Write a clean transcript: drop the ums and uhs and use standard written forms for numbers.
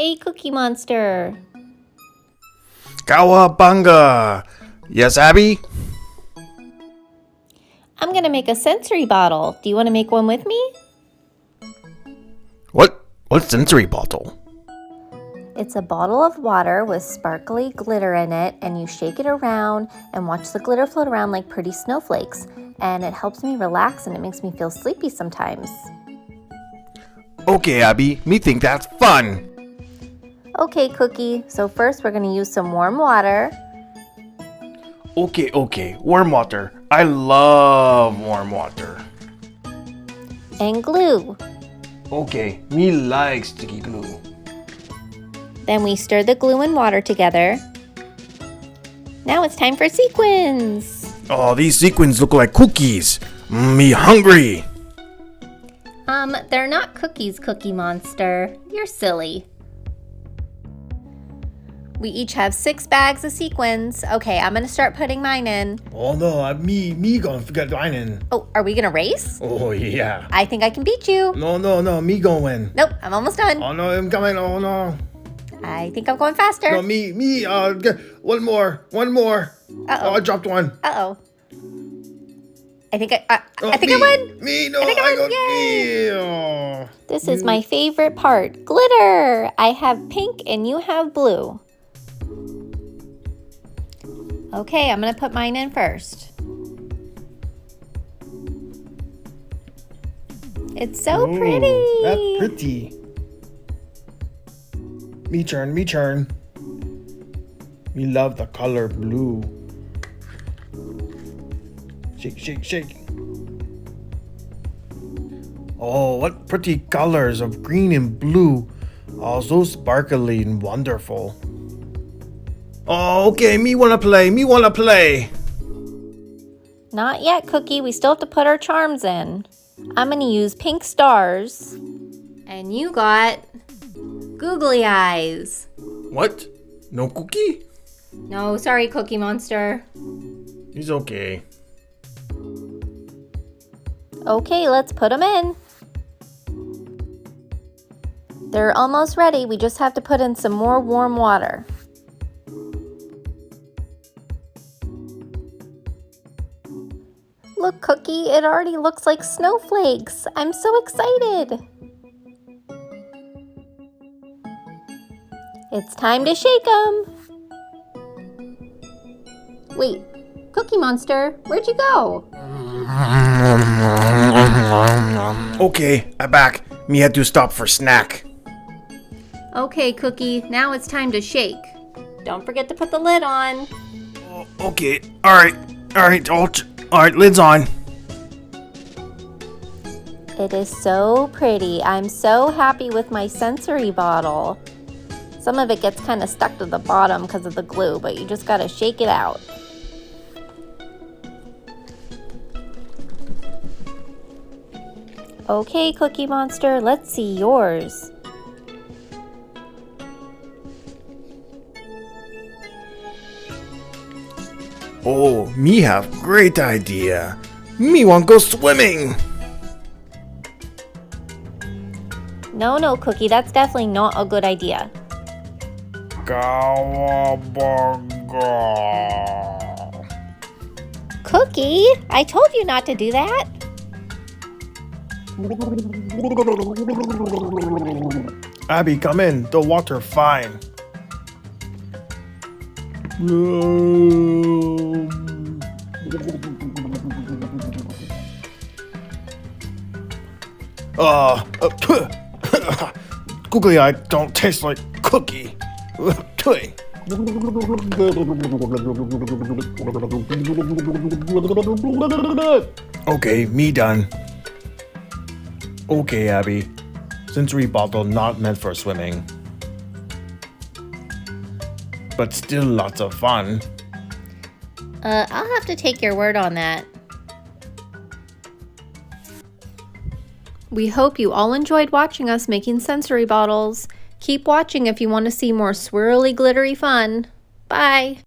Hey, Cookie Monster. Cowabunga! Yes, Abby? I'm going to make a sensory bottle. Do you want to make one with me? What sensory bottle? It's a bottle of water with sparkly glitter in it, and you shake it around and watch the glitter float around like pretty snowflakes. And it helps me relax and it makes me feel sleepy sometimes. Okay, Abby, me think that's fun. Okay, Cookie. So first we're going to use some warm water. Okay, warm water. I love warm water. And glue. Okay, me like sticky glue. Then we stir the glue and water together. Now it's time for sequins. Oh, these sequins look like cookies. Me hungry. They're not cookies, Cookie Monster. You're silly. We each have 6 bags of sequins. Okay, I'm gonna start putting mine in. Oh no, me gonna forget mine in. Oh, are we gonna race? Oh yeah. I think I can beat you. No, me gonna win. Nope, I'm almost done. Oh no, I'm coming. Oh no. I think I'm going faster. No, me. One more. Uh-oh. Oh, I dropped one. Uh-oh. I think I won. Me, no, I think I won. got Yay. me. Oh. This is my favorite part. Glitter. I have pink and you have blue. Okay, I'm gonna put mine in first. It's so pretty. That's pretty. Me turn. Me love the color blue. Shake. Oh, what pretty colors of green and blue. Oh, so sparkly and wonderful. Oh, okay, me wanna play. Not yet, Cookie. We still have to put our charms in. I'm gonna use pink stars. And you got googly eyes. What? No cookie? No, sorry, Cookie Monster. It's okay. Okay, let's put them in. They're almost ready. We just have to put in some more warm water. Look, Cookie, it already looks like snowflakes. I'm so excited. It's time to shake them. Wait, Cookie Monster, where'd you go? Okay, I'm back. Me had to stop for snack. Okay, Cookie, now it's time to shake. Don't forget to put the lid on. Okay, alright, lid's on. It is so pretty. I'm so happy with my sensory bottle. Some of it gets kind of stuck to the bottom because of the glue, but you just gotta shake it out. Okay, Cookie Monster, let's see yours. Oh, me have great idea. Me want go swimming. No, Cookie, that's definitely not a good idea. Cowabunga. Cookie, I told you not to do that. Abby, come in. The water fine. Googly eye don't taste like cookie. Okay, me done. Okay, Abby. Sensory bottle not meant for swimming. But still lots of fun. I'll have to take your word on that. We hope you all enjoyed watching us making sensory bottles. Keep watching if you want to see more swirly, glittery fun. Bye!